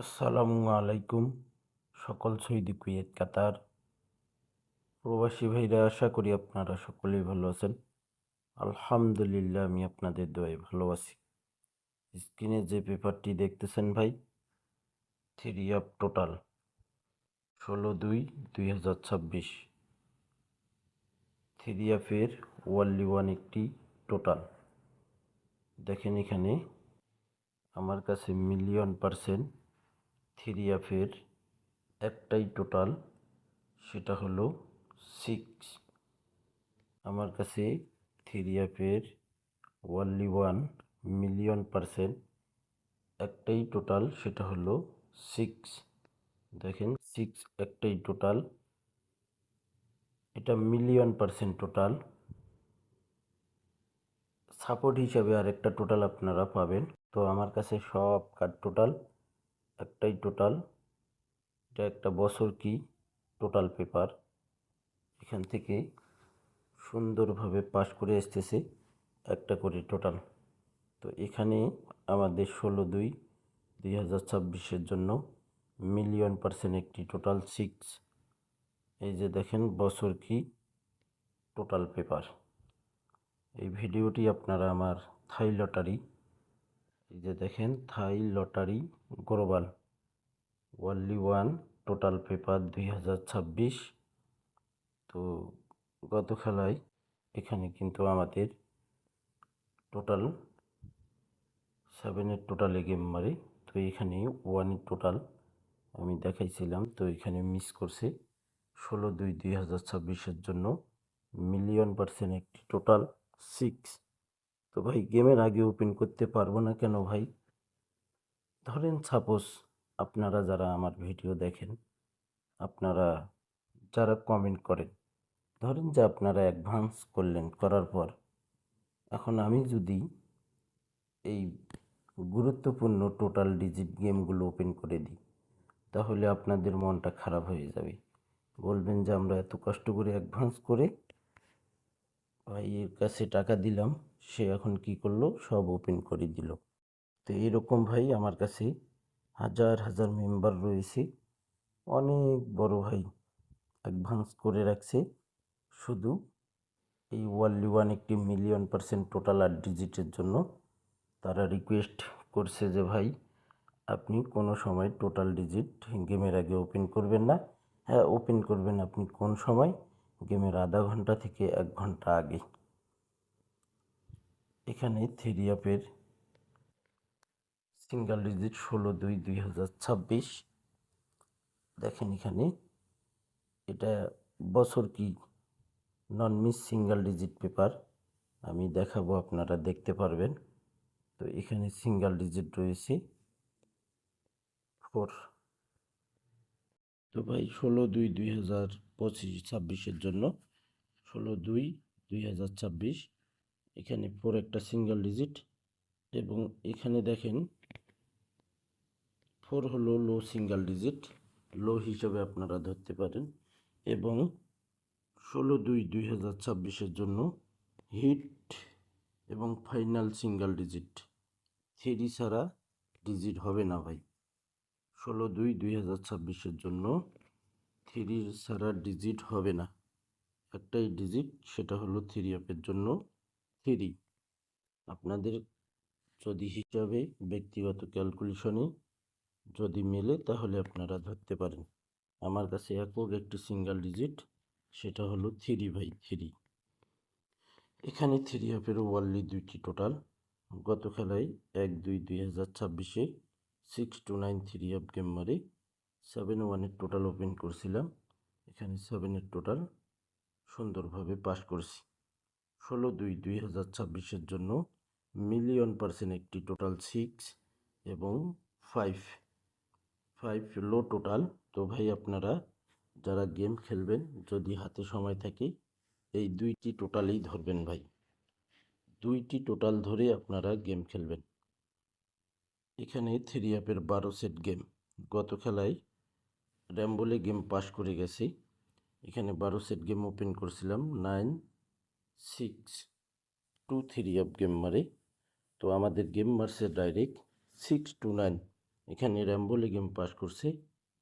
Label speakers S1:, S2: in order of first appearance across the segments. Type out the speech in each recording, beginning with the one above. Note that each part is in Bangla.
S1: আসসালামু আলাইকুম। সকল সৌদি কুয়েত কাতার প্রবাসী ভাইরা, আশা করি আপনারা সকলেই ভালো আছেন। আলহামদুলিল্লাহ, আমি আপনাদের দোয়ায় ভালো আছি। স্ক্রিনে যে পেপারটি দেখতেছেন ভাই, 3 টোটাল 16/2/2026। 3 ওয়ানলি ওয়ান একটি টোটাল। দেখেন এখানে আমার কাছে মিলিয়ন% 3 একটাই টোটাল, সেটা হলো 6। আমার কাছে 3 ওয়ানলি 1 মিলিয়ন% একটাই টোটাল, সেটা হলো 6। দেখেন 6 একটাই টোটাল, এটা মিলিয়ন% টোটাল। সাপোর্ট হিসাবে আরেকটা টোটাল আপনারা পাবেন। তো আমার কাছে সব কার্ড টোটাল একটাই টোটাল। এটা একটা বছর কি টোটাল পেপার, এখান থেকে সুন্দরভাবে পাস করে আসতেছে একটা করে টোটাল। তো এখানে আমাদের 16/2/2026 জন্য মিলিয়ন% একটি টোটাল 6। এই যে দেখেন বছর কি টোটাল পেপার। এই ভিডিওটি আপনারা আমার থাই লটারি, এই যে দেখেন থাই lottery global only one total paper 2026। তো গত খেলায় এখানে কিন্তু আমাদের টোটাল 7 টোটালে গেম মারে। তো এখানে 1 টোটাল আমি দেখাইছিলাম, তো এখানে মিস করছে। 16/2/2026 জন্য মিলিয়ন% একটি টোটাল 6। তো ভাই গেমের আগে ওপেন করতে পারবো না কেন ভাই? ধরেন সাপোজ আপনারা যারা আমার ভিডিও দেখেন, আপনারা যারা কমেন্ট করেন, ধরেন যে আপনারা অ্যাডভান্স করলেন, করার পর এখন আমি যদি এই গুরুত্বপূর্ণ টোটাল ডিজিট গেমগুলো ওপেন করে দিই, তাহলে আপনাদের মনটা খারাপ হয়ে যাবে। বলবেন যে আমরা এত কষ্ট করে অ্যাডভান্স করে ভাইয়ের কাছে টাকা দিলাম, সে এখন কি করলো, সব ওপেন করে দিল। তো এরকম ভাই আমার কাছে হাজার হাজার মেম্বার রয়েছে, অনেক বড় ভাই অ্যাডভান্স করে রাখছে শুধু এই ওয়ানলি ওয়ান একটি মিলিয়ন% টোটাল 8 ডিজিটের জন্য। তারা রিকোয়েস্ট করছে যে ভাই আপনি কোনো সময় টোটাল ডিজিট গেমের আগে ওপেন করবেন না। হ্যাঁ, ওপেন করবেন আপনি কোন সময়, গেমের আধা ঘন্টা থেকে 1 ঘন্টা আগে। এখানে 3 সিঙ্গেল ডিজিট 16/2/2026। দেখেন এখানে এটা বছর কি নন মিস সিঙ্গেল ডিজিট পেপার আমি দেখাবো, আপনারা দেখতে পারবেন। তো এখানে সিঙ্গেল ডিজিট রয়েছে 4। তো ভাই 16/2/2026 জন্য 16/2/2026 এখানে 4 একটা সিঙ্গেল ডিজিট, এবং এখানে দেখেন 4 হলো লো সিঙ্গেল ডিজিট, লো হিসেবে আপনারা ধরতে পারেন। এবং 16/2/2026 জন্য হিট এবং ফাইনাল সিঙ্গেল ডিজিট 3 ছাড়া ডিজিট হবে না ভাই। 16/2/2026 জন্য 3 ছাড়া ডিজিট হবে না, একটাই ডিজিট, সেটা হলো 3 জন্য 3। আপনাদের যদি হিসাবে ব্যক্তিগত ক্যালকুলেশনে যদি মেলে তাহলে আপনারা ধরতে পারেন। আমার কাছে একক একটি সিঙ্গেল ডিজিট, সেটা হলো 3 ভাই 3। এখানে 3 ওয়ানলি 2টি টোটাল। গত খেলায় 1/2/2026 6-9 3 গেম মারে 7-1 টোটাল ওপেন করছিলাম। এখানে 7 টোটাল সুন্দরভাবে পাস করছি। 16/2/2026 জন্য মিলিয়ন% একটি টোটাল 6 এবং 5 লো টোটাল। তো ভাই আপনারা যারা গেম খেলবেন, যদি হাতে সময় থাকে এই 2টি টোটালেই ধরবেন ভাই, 2টি টোটাল ধরে আপনারা গেম খেলবেন। এখানে 12 সেট গেম, গত খেলায় র্যাম্বোলে গেম পাস করে গেছে। এখানে 12 সেট গেম ওপেন করছিলাম, 9-6-2 3 গেম মারে। তো আমাদের গেম মারছে ডাইরেক্ট 6-9, এখানে র্যাম্বোলে গেম পাস করছে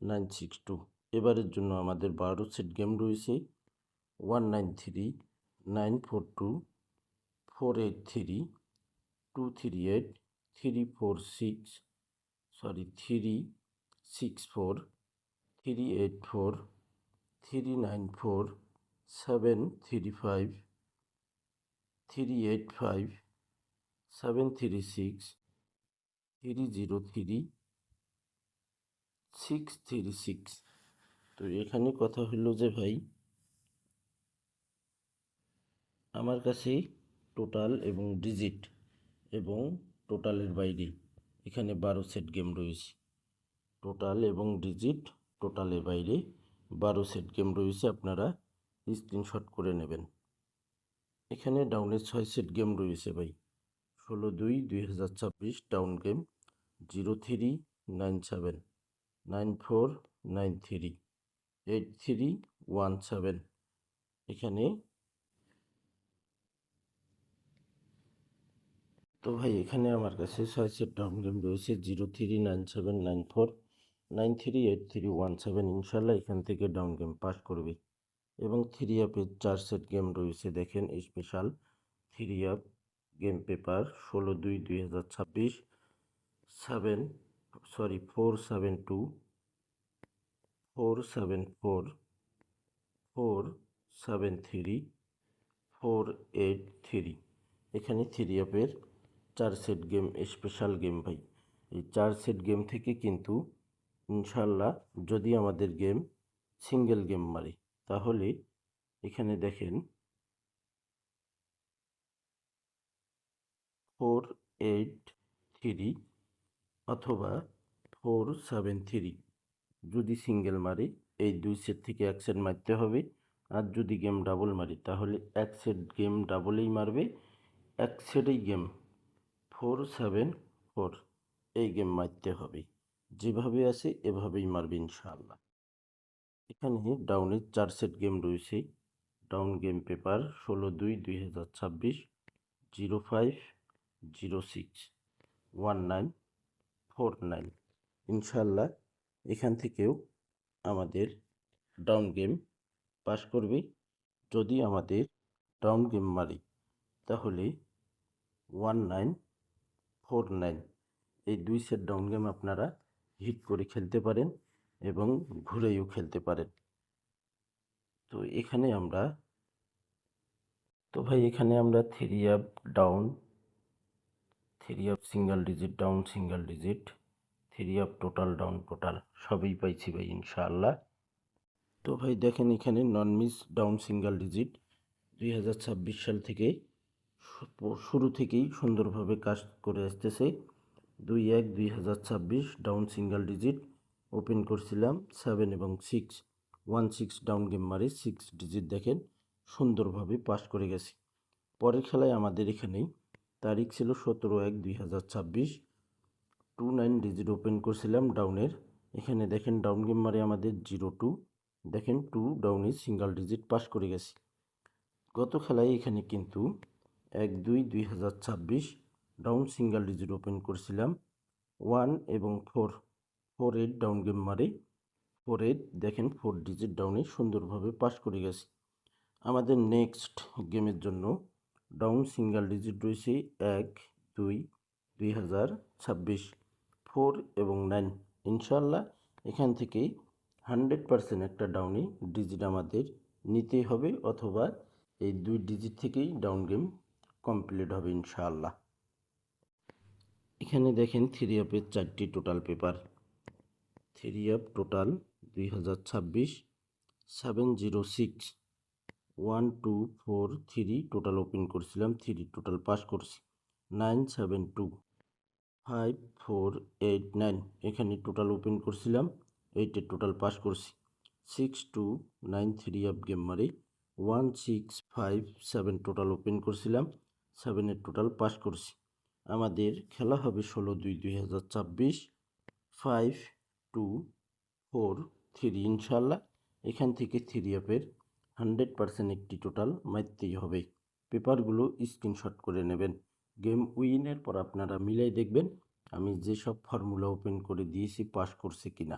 S1: 962। এবারের জন্য আমাদের 12 সেট গেম রয়েছে 193, 942, 483, 238, 364, 384, 394, 735, 385, 736, 303, 636। তো এখানে কথা হলো যে ভাই আমার কাছে টোটাল এবং ডিজিট এবং টোটালের বাইরে এখানে 12 সেট গেম রয়েছে। টোটাল এবং ডিজিট, টোটালের বাইরে 12 সেট গেম রয়েছে, আপনারা স্ক্রিনশট করে নেবেন। এখানে ডাউনের 6 সেট গেম রয়েছে ভাই। 16/2/2026 ডাউন গেম 0397, 9493, 8317। এখানে তো ভাই এখানে আমার কাছে 6 সেট ডাউন গেম রয়েছে 039794938317। ইনশাল্লাহ এখান থেকে ডাউন গেম পাস করবে। এবং 3 আপের 4 সেট গেম রয়েছে, দেখেন স্পেশাল 3 আপ গেম পেপার 16/2/2026 472, 474, 473, 483। এখানে 3 আপের 4 সেট গেম স্পেশাল গেম ভাই। এই 4 সেট গেম থেকে কিন্তু ইনশাল্লাহ যদি আমাদের গেম সিঙ্গেল গেম মারে তাহলে এখানে দেখেন 483 অথবা 473 যদি সিঙ্গেল মারি এই 2 সেট থেকে 1 সেট মারতে হবে। আর যদি গেম ডাবল মারি তাহলে 1 সেট গেম ডাবলেই মারবে, 1 সেটেই গেম 474 এই গেম মারতে হবে। যেভাবে আছে এভাবেই মারবে ইনশাআল্লাহ। এখানে ডাউনের 4 সেট গেম রয়েছে। Down game paper 16/2/2026 0506 1949। ইনশাল্লাহ এখান থেকেও আমাদের ডাউন গেম পাস করবে। যদি আমাদের ডাউন গেম মারি তাহলে 1949 এই 2 সেট ডাউন গেম আপনারা হিট করে খেলতে পারেন এবং ঘুরেও খেলতে পারেন। তো এখানে আমরা ভাই এখানে আমরা 3 up down, 3 up single digit down, single digit, 3 up total down, total সবই পাইছি ভাই ইনশাআল্লাহ। তো ভাই দেখেন এখানে নন মিস ডাউন সিঙ্গেল ডিজিট 2026 সাল থেকে শুরু থেকেই সুন্দরভাবে কাজ করে আসতেছে। 2/1/2026 ডাউন সিঙ্গেল ডিজিট ওপেন করছিলাম 7 এবং 6 ডাউন গেম মারি 6 ডিজিট দেখেন সুন্দরভাবে পাস করে গেছি। পরের খেলায় আমাদের এখানে তারিখ ছিল 17/1/2026 29 ডিজিট ওপেন করছিলাম ডাউনের। এখানে দেখেন ডাউন গেম মারে আমাদের 02, দেখেন 2 ডাউনে সিঙ্গেল ডিজিট পাস করে গেছি। গত খেলায় এখানে কিন্তু 1/2/2026 ডাউন সিঙ্গেল ডিজিট ওপেন করছিলাম 1 এবং 4 ডাউন গেম মারে 4 দেখেন 4 ডিজিট ডাউনে সুন্দরভাবে পাস করে গেছি। আমাদের নেক্সট গেমের জন্য ডাউন সিঙ্গেল ডিজিট রয়েছে 1/2/2026 4 এবং 9। ইনশাল্লাহ এখান থেকে 100% একটা ডাউনে ডিজিট আমাদের নিতেই হবে, অথবা এই 2 ডিজিট থেকেই ডাউন গেম কমপ্লিট হবে ইনশাআল্লাহ। এখানে দেখেন 3 আপের 4টি total paper. 3 up total 2026 706 1243 total open করছিলাম 3 টোটাল পাস করছি। 972 5489 এখানে টোটাল ওপেন করছিলাম 8 টোটাল পাস করছি। 6293 আপ গেম মারি 1657 টোটাল ওপেন করছিলাম 7 টোটাল পাস করছি। আমাদের খেলা হবে 16/2/2026 5243 ইনশাল্লাহ এখান থেকে 3 আপের 100% একটি টোটাল মারতেই হবে। পেপারগুলো স্ক্রিনশট করে নেবেন। গেম উইনের পর আপনারা মিলাই দেখবেন আমি যেসব ফর্মুলা ওপেন করে দিয়েছি পাস করছে কিনা।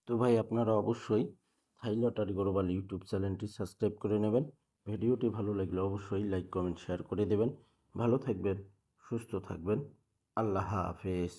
S1: তো ভাই আপনারা অবশ্যই থাই লটারি গ্লোবাল ইউটিউব চ্যানেলটি সাবস্ক্রাইব করে নেবেন। ভিডিওটি ভালো লাগলে অবশ্যই লাইক কমেন্ট শেয়ার করে দেবেন। ভালো থাকবেন, সুস্থ থাকবেন। আল্লাহ হাফেজ।